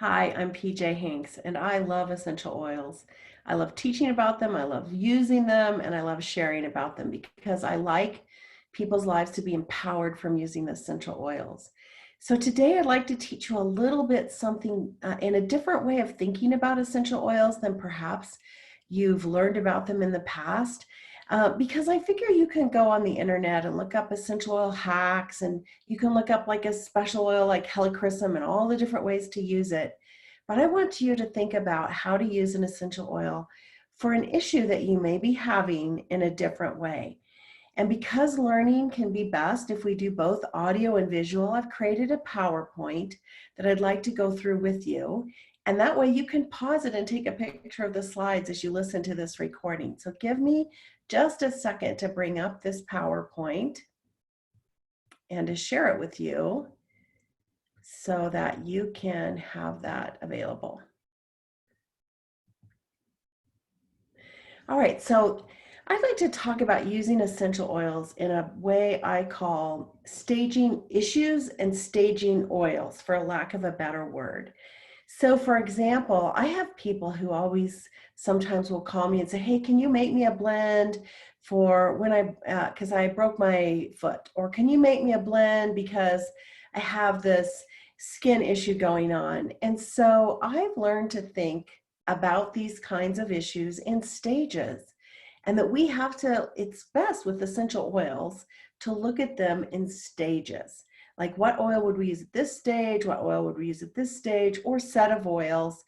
Hi, I'm PJ Hanks, and I love essential oils. I love teaching about them, I love using them, and I love sharing about them because I like people's lives to be empowered from using essential oils. So today I'd like to teach you a little bit something in a different way of thinking about essential oils than perhaps you've learned about them in the past. Because I figure you can go on the internet and look up essential oil hacks, and you can look up like a special oil like helichrysum and all the different ways to use it. But I want you to think about how to use an essential oil for an issue that you may be having in a different way. And because learning can be best if we do both audio and visual, I've created a PowerPoint that I'd like to go through with you. And that way you can pause it and take a picture of the slides as you listen to this recording. So give me just a second to bring up this PowerPoint and to share it with you so that you can have that available. All right, so I'd like to talk about using essential oils in a way I call staging issues and staging oils, for lack of a better word. So for example, I have people who always sometimes will call me and say, hey, can you make me a blend for when because I broke my foot? Or can you make me a blend because I have this skin issue going on? And so I've learned to think about these kinds of issues in stages, and that we have to, it's best with essential oils to look at them in stages. Like, what oil would we use at this stage? What oil would we use at this stage, or set of oils?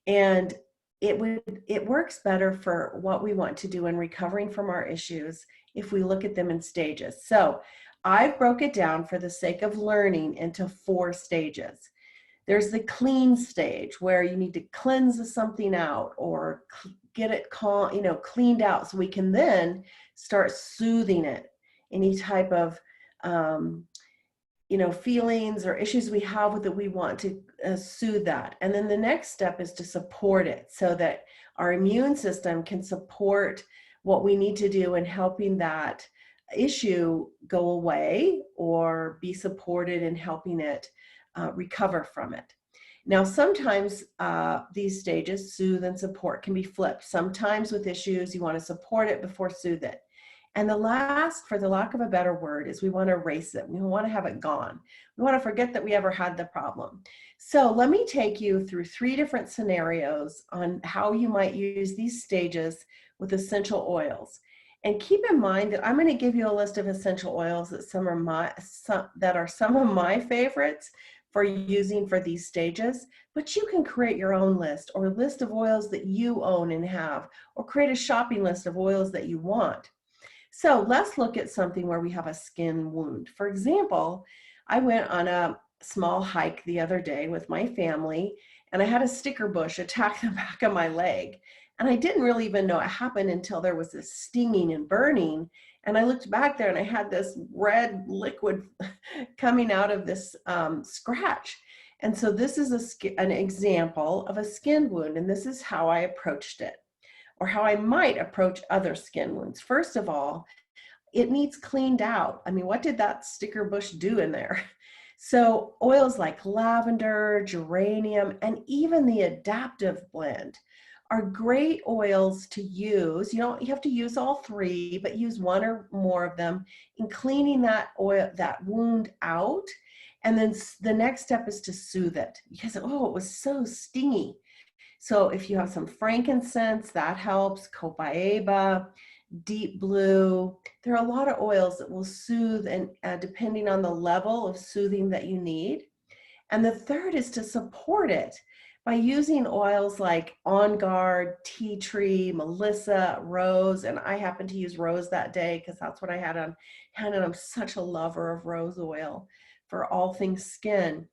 And it works better for what we want to do in recovering from our issues if we look at them in stages. So I've broke it down for the sake of learning into 4 stages. There's the clean stage where you need to cleanse something out or get it cleaned out so we can then start soothing it. Any type of feelings or issues we have with it, we want to soothe that. And then the next step is to support it so that our immune system can support what we need to do in helping that issue go away or be supported in helping it recover from it. Now, sometimes these stages, soothe and support, can be flipped. Sometimes with issues, you want to support it before soothe it. And the last, for the lack of a better word, is we want to erase it. We want to have it gone. We want to forget that we ever had the problem. So let me take you through 3 different scenarios on how you might use these stages with essential oils. And keep in mind that I'm going to give you a list of essential oils that are some of my favorites for using for these stages, but you can create your own list, or a list of oils that you own and have, or create a shopping list of oils that you want. So let's look at something where we have a skin wound. For example, I went on a small hike the other day with my family, and I had a sticker bush attack the back of my leg. And I didn't really even know it happened until there was this stinging and burning. And I looked back there and I had this red liquid coming out of this scratch. And so this is an example of a skin wound, and this is how I approached it, or how I might approach other skin wounds. First of all, it needs cleaned out. I mean, what did that sticker bush do in there? So oils like lavender, geranium, and even the adaptive blend are great oils to use. You have to use all 3, but use 1 or more of them in cleaning that wound out. And then the next step is to soothe it, because it was so stingy. So if you have some frankincense, that helps. Copaiba, deep blue. There are a lot of oils that will soothe, and depending on the level of soothing that you need. And the third is to support it by using oils like On Guard, Tea Tree, Melissa, Rose. And I happened to use Rose that day because that's what I had on hand, and I'm such a lover of rose oil for all things skin.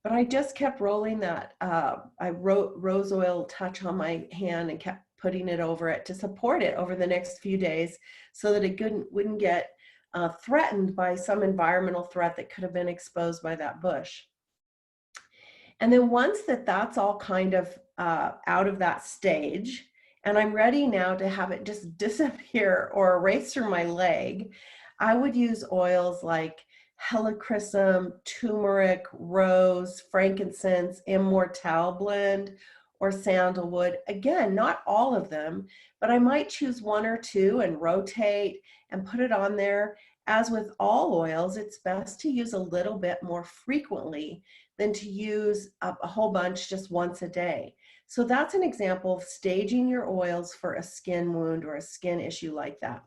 But I just kept rolling that. I wrote rose oil touch on my hand and kept putting it over it to support it over the next few days so that it wouldn't get threatened by some environmental threat that could have been exposed by that bush. And then once that's all kind of out of that stage, and I'm ready now to have it just disappear or erase from my leg, I would use oils like helichrysum, turmeric, rose, frankincense, immortelle blend, or sandalwood. Again, not all of them, but I might choose one or two and rotate and put it on there. As with all oils, it's best to use a little bit more frequently than to use a whole bunch just once a day. So that's an example of staging your oils for a skin wound or a skin issue like that.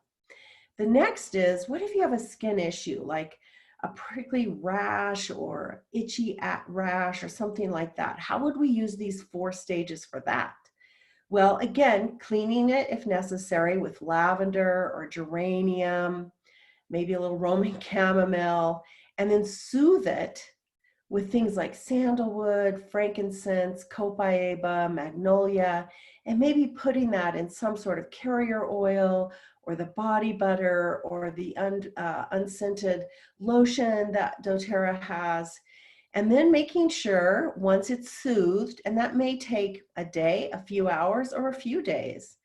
The next is, what if you have a skin issue like a prickly rash or itchy rash or something like that? How would we use these 4 stages for that? Well, again, cleaning it if necessary with lavender or geranium, maybe a little Roman chamomile, and then soothe it with things like sandalwood, frankincense, copaiba, magnolia, and maybe putting that in some sort of carrier oil or the body butter or the unscented lotion that doTERRA has. And then making sure once it's soothed, and that may take a day, a few hours, or a few days,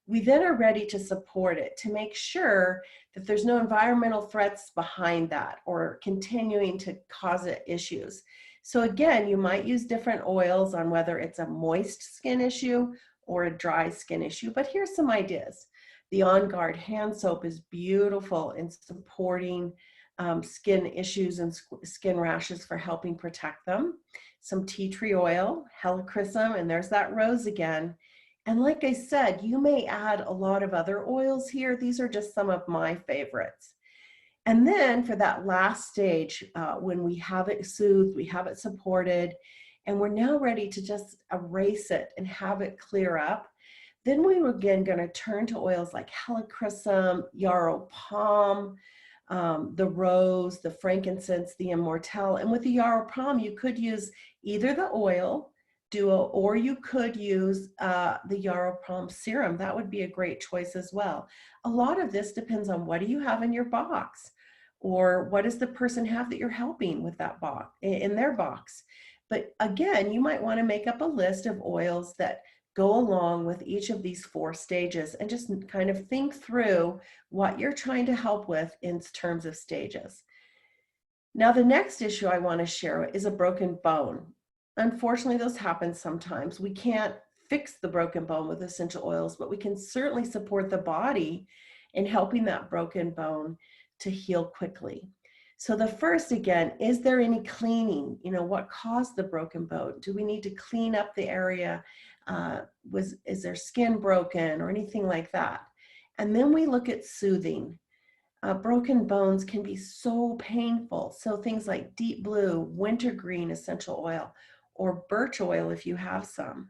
we then are ready to support it to make sure that there's no environmental threats behind that or continuing to cause it issues. So again, you might use different oils on whether it's a moist skin issue or a dry skin issue, but here's some ideas. The On Guard hand soap is beautiful in supporting skin issues and skin rashes for helping protect them. Some tea tree oil, helichrysum, and there's that rose again. And like I said, you may add a lot of other oils here. These are just some of my favorites. And then for that last stage, when we have it soothed, we have it supported, and we're now ready to just erase it and have it clear up, then we're again going to turn to oils like helichrysum, yarrow palm, the rose, the frankincense, the immortelle. And with the yarrow palm, you could use either the oil duo, or you could use the yarrow palm serum. That would be a great choice as well. A lot of this depends on what do you have in your box, or what does the person have that you're helping with that box, in their box. But again, you might want to make up a list of oils that go along with each of these 4 stages and just kind of think through what you're trying to help with in terms of stages. Now, the next issue I want to share is a broken bone. Unfortunately, those happen sometimes. We can't fix the broken bone with essential oils, but we can certainly support the body in helping that broken bone to heal quickly. So the first, again, is there any cleaning? You know, what caused the broken bone? Do we need to clean up the area? Is there skin broken or anything like that? And then we look at soothing. Broken bones can be so painful. So things like deep blue, wintergreen essential oil, or birch oil if you have some.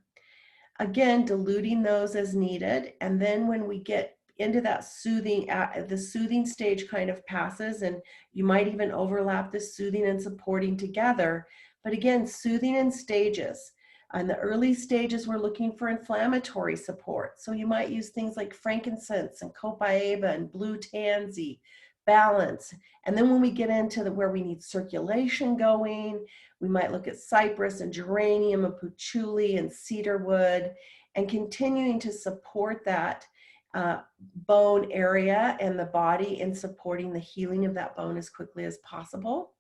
Again, diluting those as needed. And then when we get into that soothing, the soothing stage kind of passes, and you might even overlap the soothing and supporting together. But again, soothing in stages. In the early stages, we're looking for inflammatory support. So you might use things like frankincense and copaiba and blue tansy, balance. And then when we get into where we need circulation going, we might look at cypress and geranium and patchouli and cedarwood, and continuing to support that bone area and the body in supporting the healing of that bone as quickly as possible.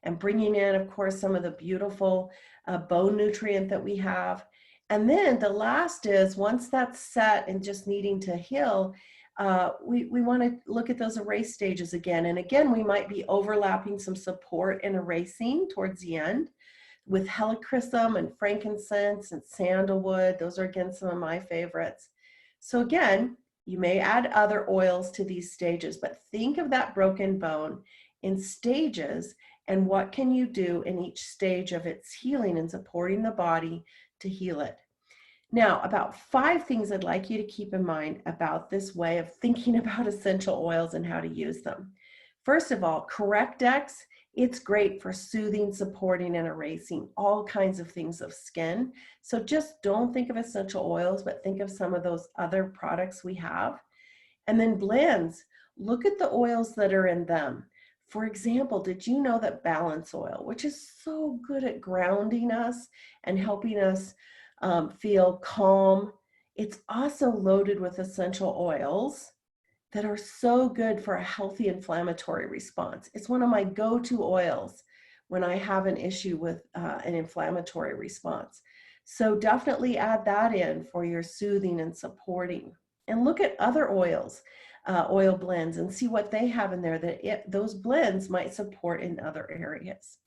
And bringing in, of course, some of the beautiful bone nutrient that we have. And then the last is, once that's set and just needing to heal, we want to look at those erase stages again. And again, we might be overlapping some support and erasing towards the end with helichrysum and frankincense and sandalwood. Those are, again, some of my favorites. So again, you may add other oils to these stages, but think of that broken bone in stages, and what can you do in each stage of its healing and supporting the body to heal it. Now, about 5 things I'd like you to keep in mind about this way of thinking about essential oils and how to use them. First of all, Correct-X, it's great for soothing, supporting, and erasing all kinds of things of skin. So just don't think of essential oils, but think of some of those other products we have. And then blends, look at the oils that are in them. For example, did you know that balance oil, which is so good at grounding us and helping us feel calm, it's also loaded with essential oils that are so good for a healthy inflammatory response. It's one of my go-to oils when I have an issue with an inflammatory response. So definitely add that in for your soothing and supporting. And look at other oils, oil blends, and see what they have in there that those blends might support in other areas.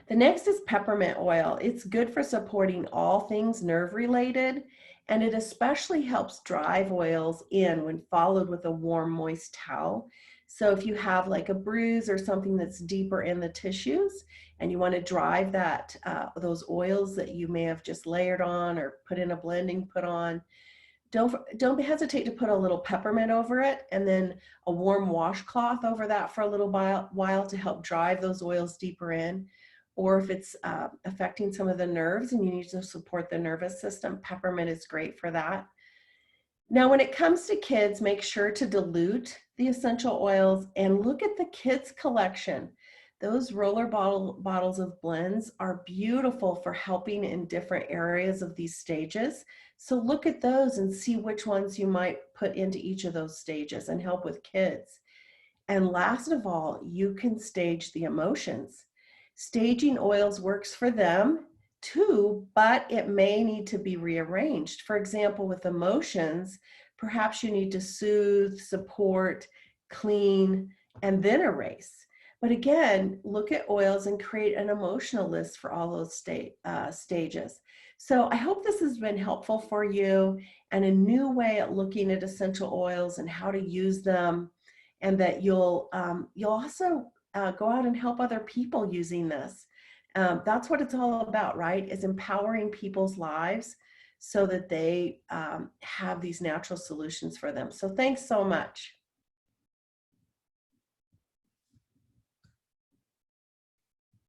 The next is peppermint oil. It's good for supporting all things nerve related, and it especially helps drive oils in when followed with a warm, moist towel. So if you have like a bruise or something that's deeper in the tissues and you want to drive that those oils that you may have just layered on or put in a blending put on, don't hesitate to put a little peppermint over it, and then a warm washcloth over that for a little while to help drive those oils deeper in. Or if it's affecting some of the nerves and you need to support the nervous system, peppermint is great for that. Now, when it comes to kids, make sure to dilute the essential oils and look at the kids' collection. Those roller bottles of blends are beautiful for helping in different areas of these stages. So look at those and see which ones you might put into each of those stages and help with kids. And last of all, you can stage the emotions. Staging oils works for them too, but it may need to be rearranged. For example, with emotions, perhaps you need to soothe, support, clean, and then erase. But again, look at oils and create an emotional list for all those stages. So I hope this has been helpful for you and a new way at looking at essential oils and how to use them, and that you'll also go out and help other people using this. That's what it's all about, right? Is empowering people's lives so that they have these natural solutions for them. So thanks so much.